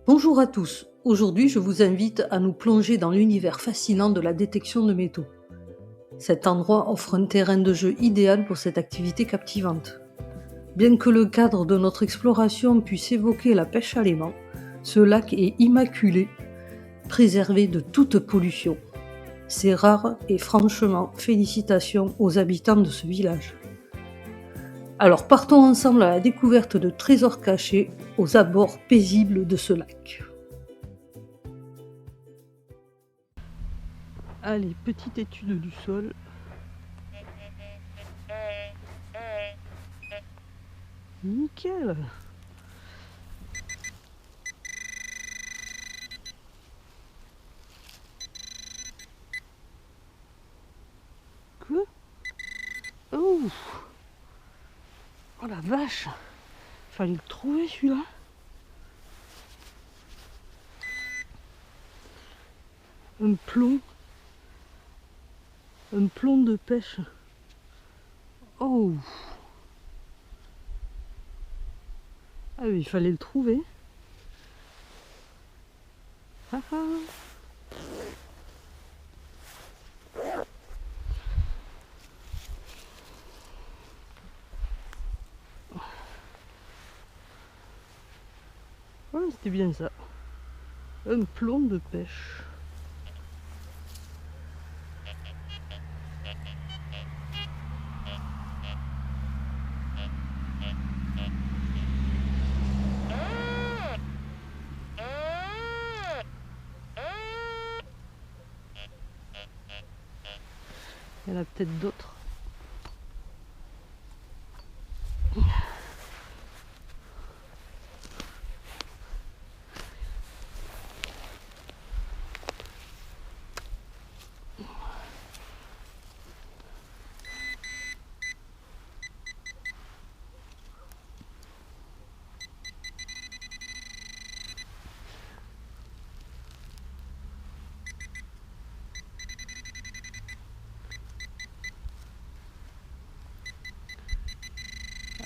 Bonjour à tous, aujourd'hui je vous invite à nous plonger dans l'univers fascinant de la détection de métaux. Cet endroit offre un terrain de jeu idéal pour cette activité captivante. Bien que le cadre de notre exploration puisse évoquer la pêche à l'aimant, ce lac est immaculé, préservé de toute pollution. C'est rare et franchement, félicitations aux habitants de ce village. Alors partons ensemble à la découverte de trésors cachés aux abords paisibles de ce lac. Allez, petite étude du sol. Nickel. Quoi? Oh. Oh la vache. Fallait le trouver celui-là. Un plomb. Un plomb de pêche. Oh. Ah oui, il fallait le trouver. Ah ah. Voilà, c'était bien ça. Un plomb de pêche. Il y en a peut-être d'autres.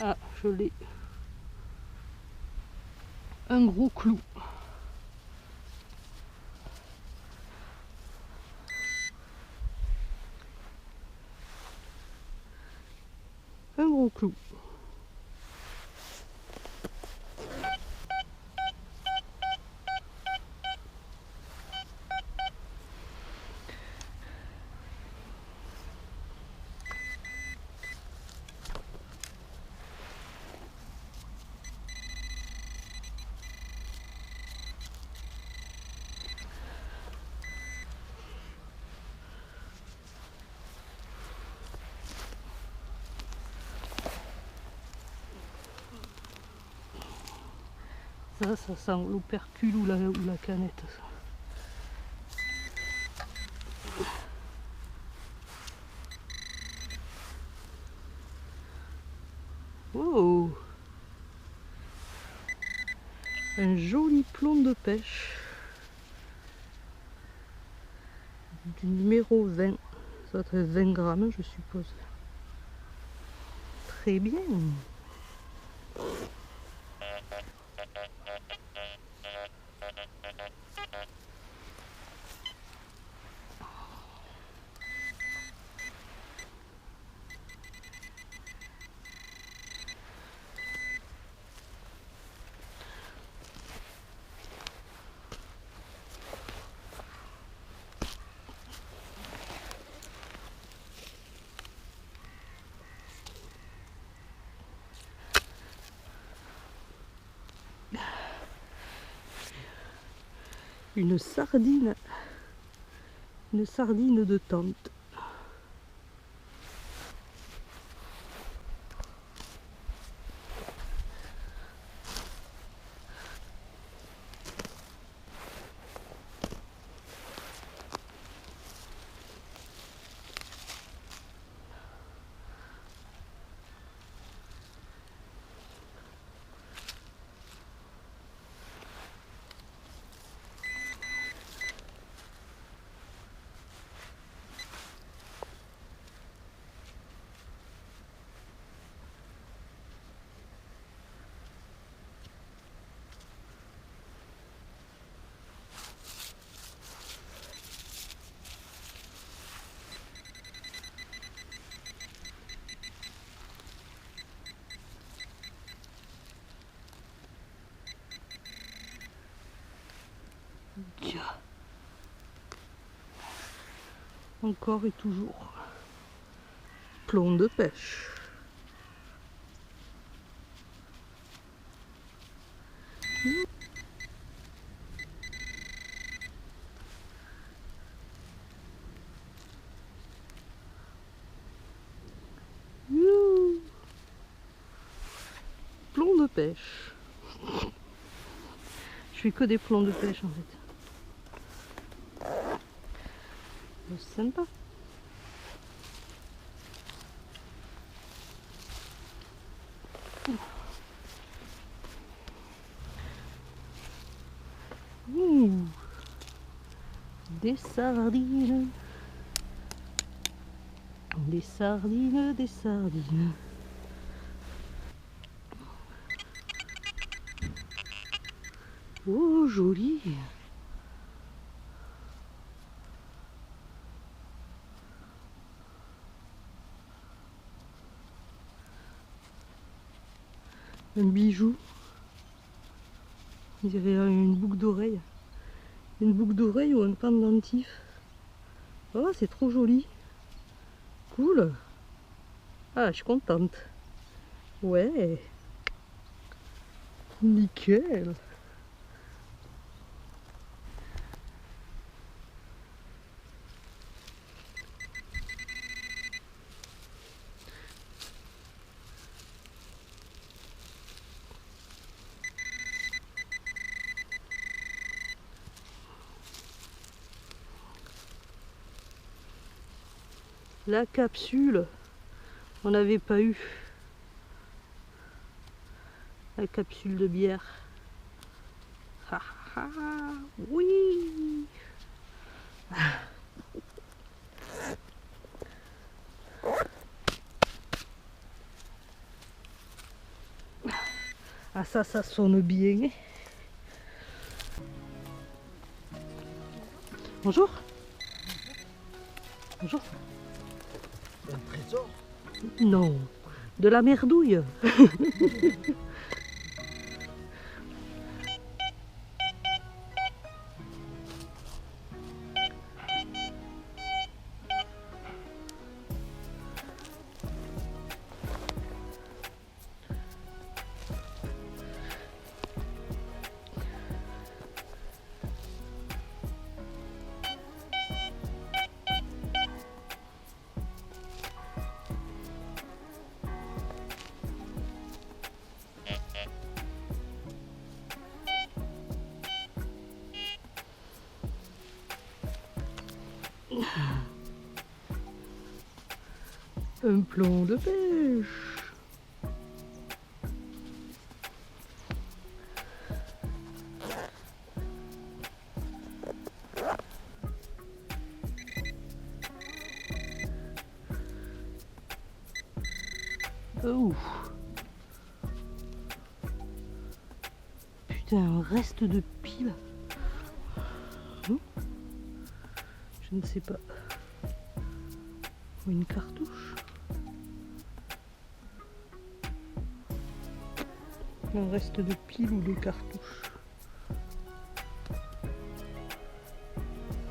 Ah, je l'ai. Un gros clou. Un gros clou. Ça sent l'opercule ou la canette. Ça. Wow. Un joli plomb de pêche. Du numéro 20. Ça doit être 20 grammes, je suppose. Très bien. Une sardine de tente. Tiens. Encore et toujours. Plomb de pêche. Youhou. Plomb de pêche. Je fais que des plombs de pêche en fait. C'est sympa. Ouh. Des sardines. Des sardines, des sardines. Oh, joli. Un bijou. On dirait une boucle d'oreille. Une boucle d'oreille ou un pendentif. Oh, c'est trop joli. Cool. Ah, je suis contente. Ouais. Nickel. La capsule, on n'avait pas eu la capsule de bière. Ah, ah, oui. Ah ça sonne bien. Bonjour. Bonjour. Un trésor? Non, de la merdouille. Un plomb de pêche. Oh. Putain, un reste de pile. Je ne sais pas. Ou une cartouche. Un reste de pile ou de cartouche.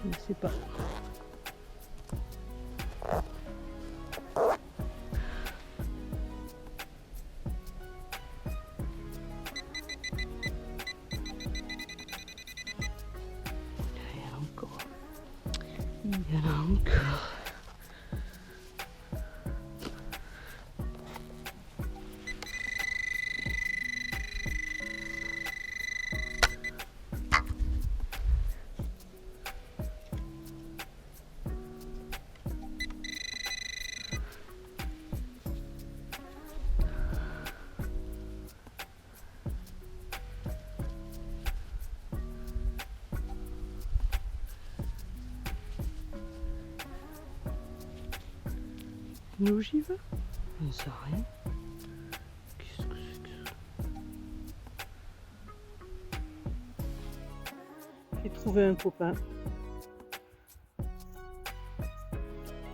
Je ne sais pas. Il y en a encore. Il y en a encore. Une ogive? Je ne sais rien. Qu'est-ce que c'est que ça? J'ai trouvé un copain.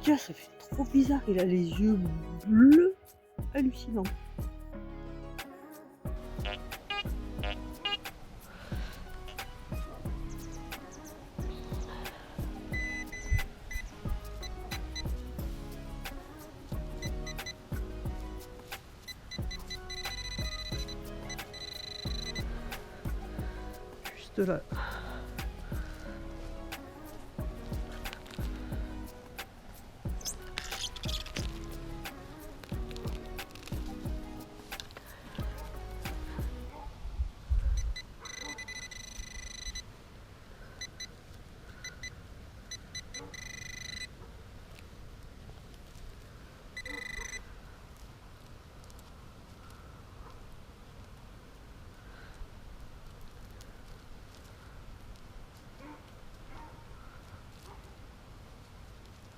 Tiens, ça fait trop bizarre. Il a les yeux bleus hallucinants. juste là.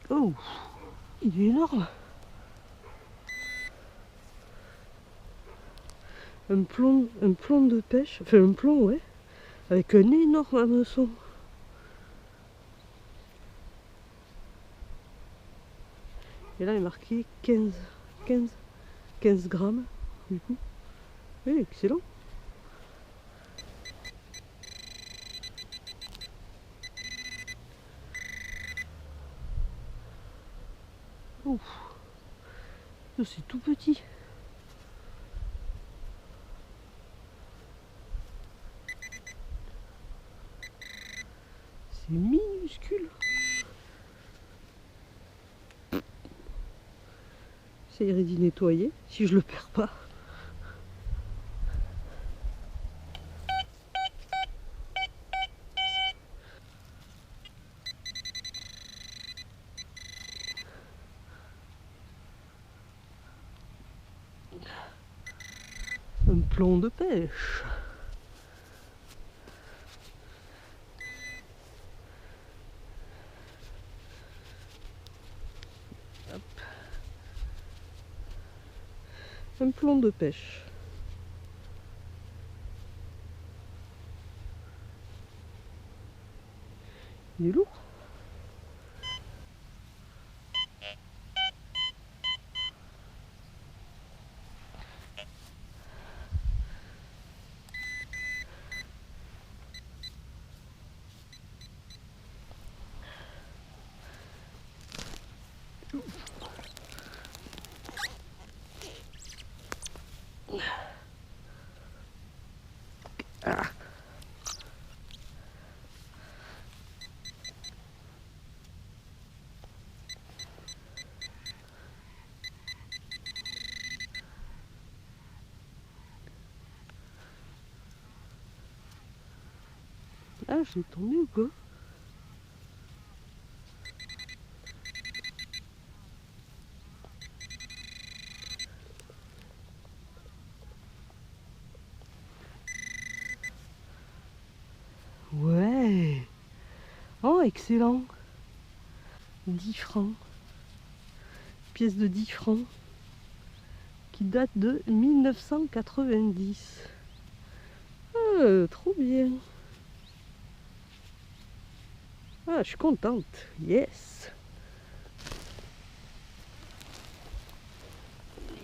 Oh, il est énorme. Un plomb de pêche, enfin un plomb, ouais, avec un énorme hameçon. Et là il est marqué 15 grammes, du coup. Oui, excellent. Ouf, c'est tout petit. C'est minuscule. J'essayerai d'y nettoyer si je le perds pas. Un plomb de pêche. Hop. Un plomb de pêche. Il est lourd. Ah. Ah, je l'ai tombé ou quoi? Ouais. Oh, excellent. 10 francs. Pièce de 10 francs. Qui date de 1990. Trop bien. Ah, je suis contente. Yes.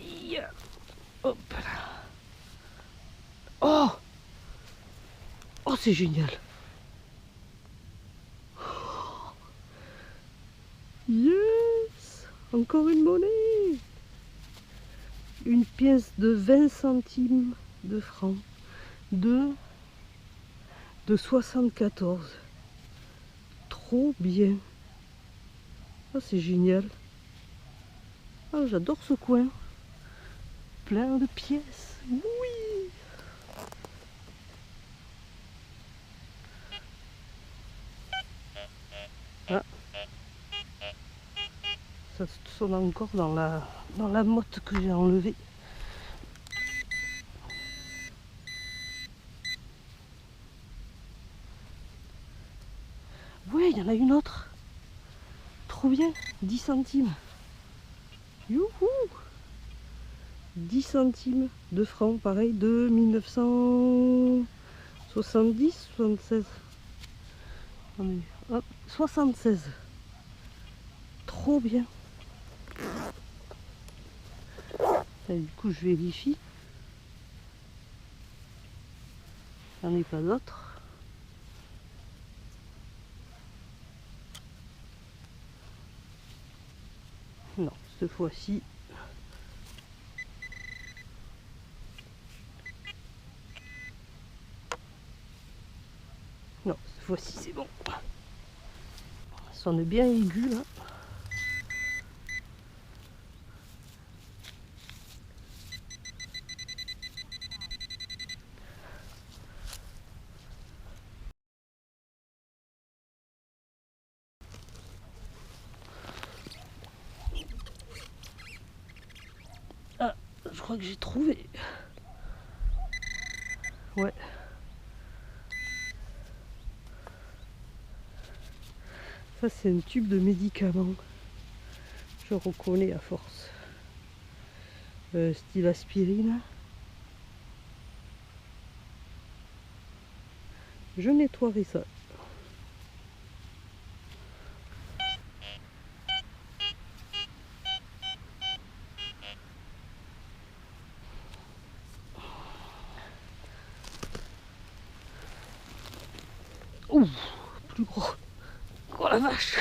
Yeah. Hop là. Oh. Oh, c'est génial. Yes. Encore une monnaie. Une pièce de 20 centimes de francs. De 74. Trop bien. Ah, c'est génial. Ah, j'adore ce coin. Plein de pièces. Oui. Ah. Ça sonne encore dans la motte que j'ai enlevée. Ouais, il y en a une autre. Trop bien. 10 centimes. Youhou. 10 centimes de francs, pareil, de 1970, 76. Hop, 76. Trop bien. Et du coup, je vérifie. Il n'y en a pas d'autres. Non, cette fois-ci. Non, cette fois-ci c'est bon. Ça sonne bien aigu là. Ah, je crois que j'ai trouvé. Ouais. Ça c'est un tube de médicaments. Je reconnais à force. Style aspirine. Je nettoierai ça. Ouh, plus gros. Oh la vache.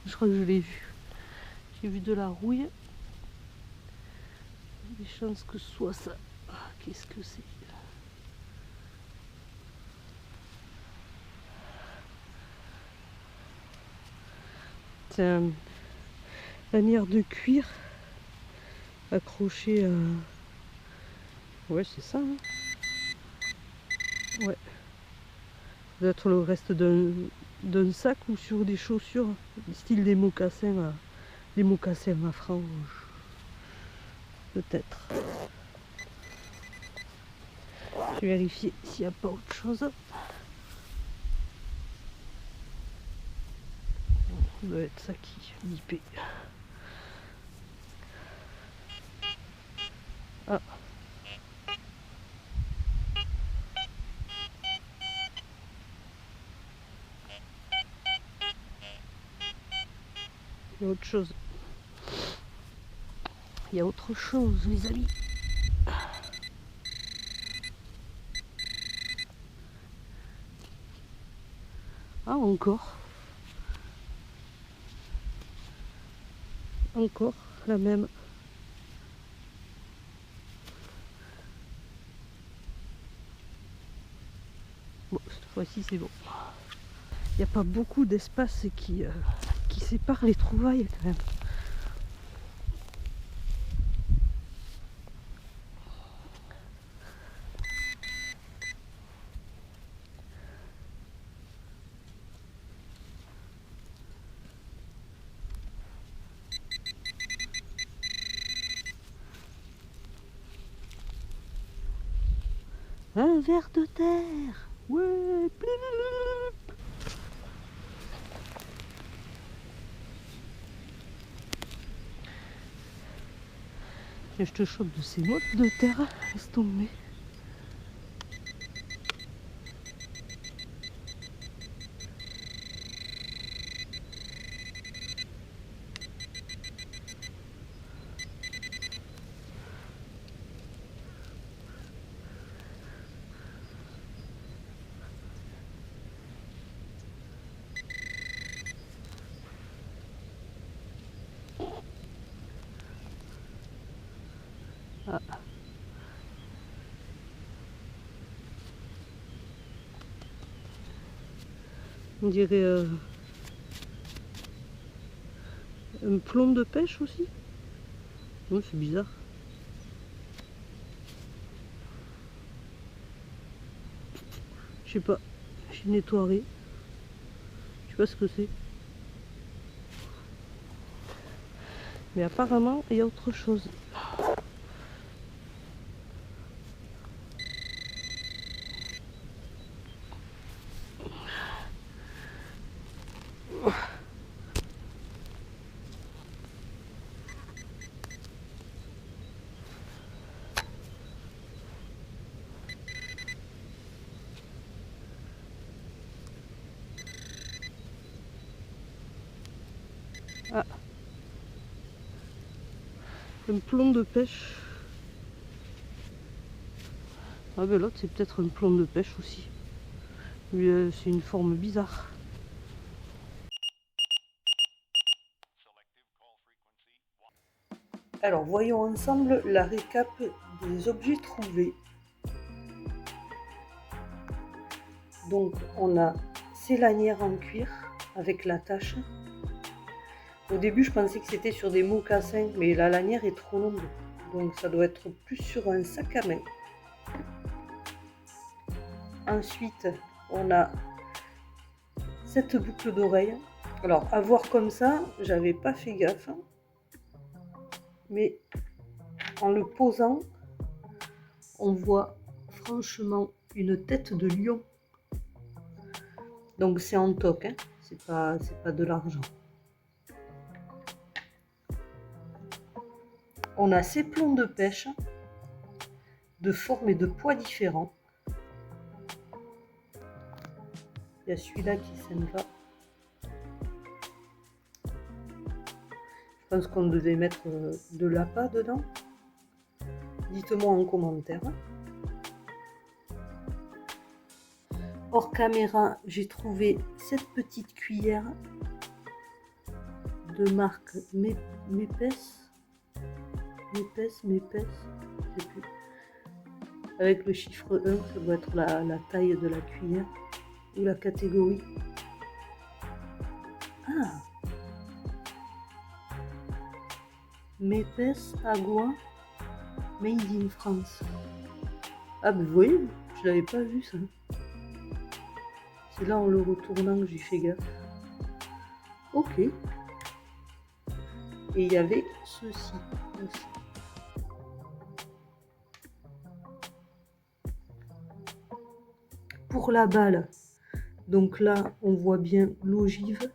Je crois que je l'ai vu. J'ai vu de la rouille. Il y a des chances que ce soit ça. Ah, qu'est-ce que c'est? C'est un lanière de cuir accroché à... Ouais, c'est ça. Hein. Ouais. Ça doit être le reste d'un sac ou sur des chaussures, style des mocassins à franges. Peut-être. Je vais vérifier s'il n'y a pas autre chose. Ça doit être ça qui bipait. Ah. Il y a autre chose. Il y a autre chose, les amis. Ah, encore. Encore la même. Bon, cette fois-ci c'est bon. Il n'y a pas beaucoup d'espace qui sépare les trouvailles quand même. Un ver de terre. Ouais. Tiens, je te chope de ces mottes de terre. Laisse tomber. Ah. On dirait un plomb de pêche aussi. Oh, c'est bizarre. Je sais pas. J'ai nettoyé. Je sais pas ce que c'est. Mais apparemment, il y a autre chose. Ah. Un plomb de pêche. Ah ben l'autre c'est peut-être un plomb de pêche aussi. Mais c'est une forme bizarre. Alors voyons ensemble la récap des objets trouvés. Donc on a ces lanières en cuir avec l'attache. Au début je pensais que c'était sur des mocassins, mais la lanière est trop longue. Donc ça doit être plus sur un sac à main. Ensuite on a cette boucle d'oreille. Alors à voir comme ça, j'avais pas fait gaffe. Mais en le posant, on voit franchement une tête de lion. Donc c'est en toc, hein. C'est pas de l'argent. On a ces plombs de pêche de forme et de poids différents. Il y a celui-là qui s'en va. Je pense qu'on devait mettre de l'appât dedans. Dites-moi en commentaire. Hors caméra, j'ai trouvé cette petite cuillère de marque Mépès, je sais plus. Avec le chiffre 1, ça doit être la taille de la cuillère ou la catégorie. Ah, Mépès Agua Made in France. Ah, mais vous voyez, je l'avais pas vu ça. C'est là en le retournant que j'ai fait gaffe. Ok. Et il y avait ceci aussi. Pour la balle, donc là on voit bien l'ogive.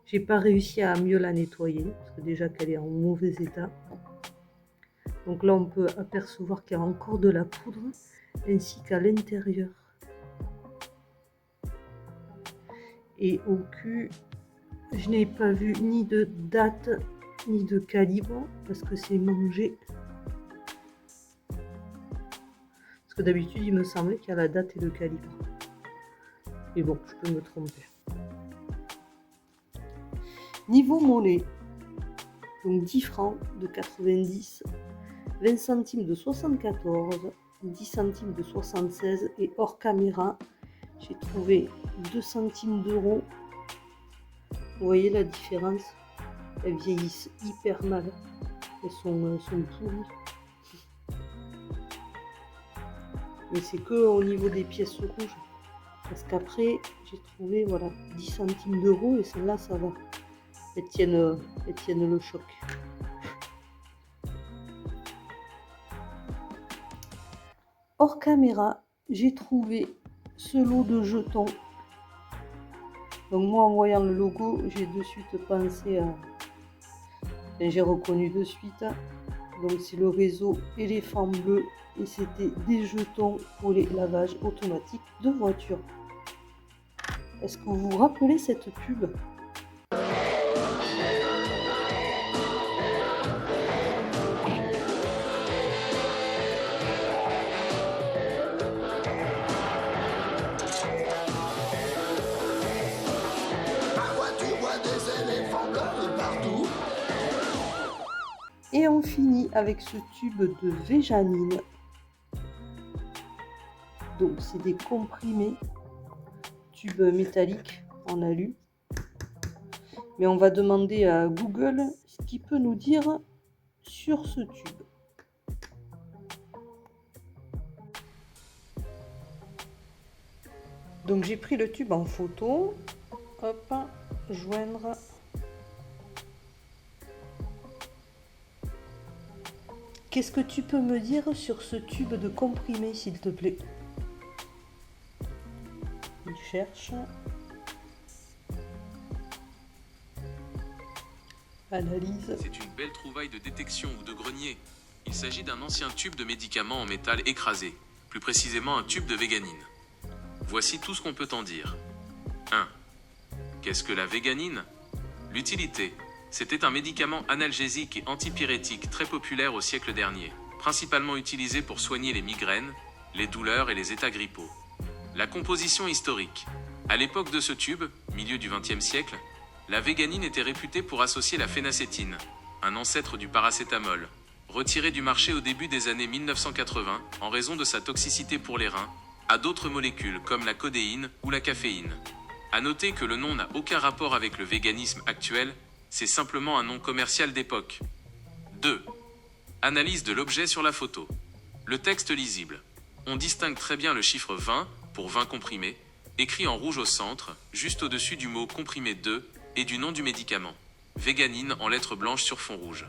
J'ai pas réussi à mieux la nettoyer parce que déjà qu'elle est en mauvais état. Donc là on peut apercevoir qu'il y a encore de la poudre ainsi qu'à l'intérieur. Et au cul, je n'ai pas vu ni de date ni de calibre parce que c'est mangé. Parce que d'habitude il me semblait qu'il y a la date et le calibre. Et bon, je peux me tromper. Niveau mollet, donc 10 francs de 90, 20 centimes de 74, 10 centimes de 76 et hors caméra, j'ai trouvé 2 centimes d'euros. Vous voyez la différence? Elles vieillissent hyper mal. Elles sont pourries. Mais c'est que au niveau des pièces rouges. Parce qu'après, j'ai trouvé voilà, 10 centimes d'euros et celle-là, ça va. Elles tiennent le choc. Hors caméra, j'ai trouvé ce lot de jetons. Donc moi, en voyant le logo, j'ai de suite pensé à... Enfin, j'ai reconnu de suite. Donc c'est le réseau Éléphant Bleu et c'était des jetons pour les lavages automatiques de voitures. Est-ce que vous vous rappelez cette pub ? Et on finit avec ce tube de Véjanine. Donc c'est des comprimés, tube métallique en alu. Mais on va demander à Google ce qu'il peut nous dire sur ce tube. Donc j'ai pris le tube en photo. Hop, joindre. Qu'est-ce que tu peux me dire sur ce tube de comprimé, s'il te plaît? Il cherche. Analyse. C'est une belle trouvaille de détection ou de grenier. Il s'agit d'un ancien tube de médicaments en métal écrasé, plus précisément un tube de véganine. Voici tout ce qu'on peut en dire. 1. Qu'est-ce que la véganine? L'utilité. C'était un médicament analgésique et antipyrétique très populaire au siècle dernier, principalement utilisé pour soigner les migraines, les douleurs et les états grippaux. La composition historique. À l'époque de ce tube, milieu du XXe siècle, la véganine était réputée pour associer la phénacétine, un ancêtre du paracétamol, retiré du marché au début des années 1980 en raison de sa toxicité pour les reins, à d'autres molécules comme la codéine ou la caféine. À noter que le nom n'a aucun rapport avec le véganisme actuel, c'est simplement un nom commercial d'époque. 2. Analyse de l'objet sur la photo. Le texte lisible. On distingue très bien le chiffre 20 pour 20 comprimés, écrit en rouge au centre, juste au-dessus du mot comprimé 2 et du nom du médicament. Véganine en lettres blanches sur fond rouge.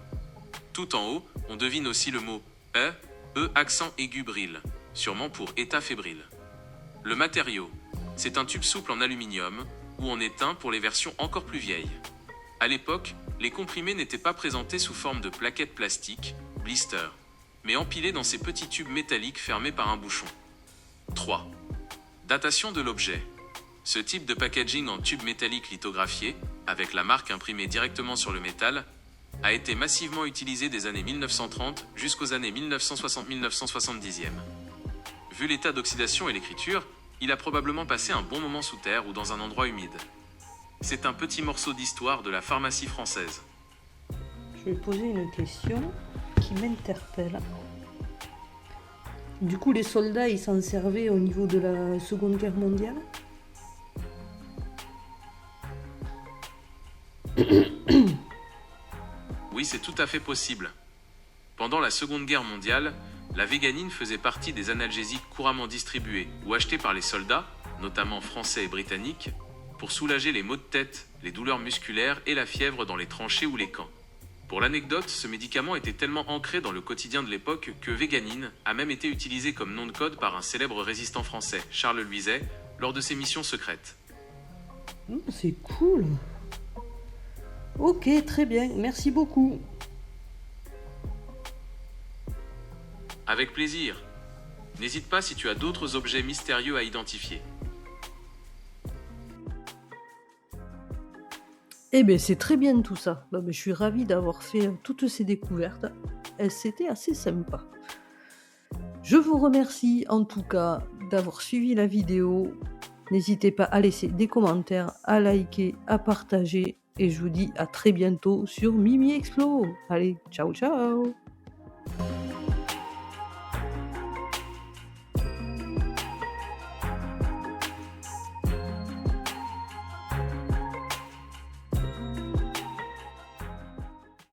Tout en haut, on devine aussi le mot E, accent aigu brille, sûrement pour état fébrile. Le matériau. C'est un tube souple en aluminium ou en étain pour les versions encore plus vieilles. À l'époque, les comprimés n'étaient pas présentés sous forme de plaquettes plastiques, blister, mais empilés dans ces petits tubes métalliques fermés par un bouchon. 3. Datation de l'objet. Ce type de packaging en tube métallique lithographié, avec la marque imprimée directement sur le métal, a été massivement utilisé des années 1930 jusqu'aux années 1960-1970e. Vu l'état d'oxydation et l'écriture, il a probablement passé un bon moment sous terre ou dans un endroit humide. C'est un petit morceau d'histoire de la pharmacie française. Je vais poser une question qui m'interpelle. Du coup, les soldats, ils s'en servaient au niveau de la Seconde Guerre mondiale? Oui, c'est tout à fait possible. Pendant la Seconde Guerre mondiale, la véganine faisait partie des analgésiques couramment distribués ou achetés par les soldats, notamment français et britanniques, pour soulager les maux de tête, les douleurs musculaires et la fièvre dans les tranchées ou les camps. Pour l'anecdote, ce médicament était tellement ancré dans le quotidien de l'époque que véganine a même été utilisé comme nom de code par un célèbre résistant français, Charles Luizet, lors de ses missions secrètes. C'est cool. Ok, très bien, merci beaucoup. Avec plaisir. N'hésite pas si tu as d'autres objets mystérieux à identifier. Eh bien, c'est très bien tout ça. Je suis ravie d'avoir fait toutes ces découvertes. Et c'était assez sympa. Je vous remercie en tout cas d'avoir suivi la vidéo. N'hésitez pas à laisser des commentaires, à liker, à partager. Et je vous dis à très bientôt sur Mimi Explo. Allez, ciao ciao!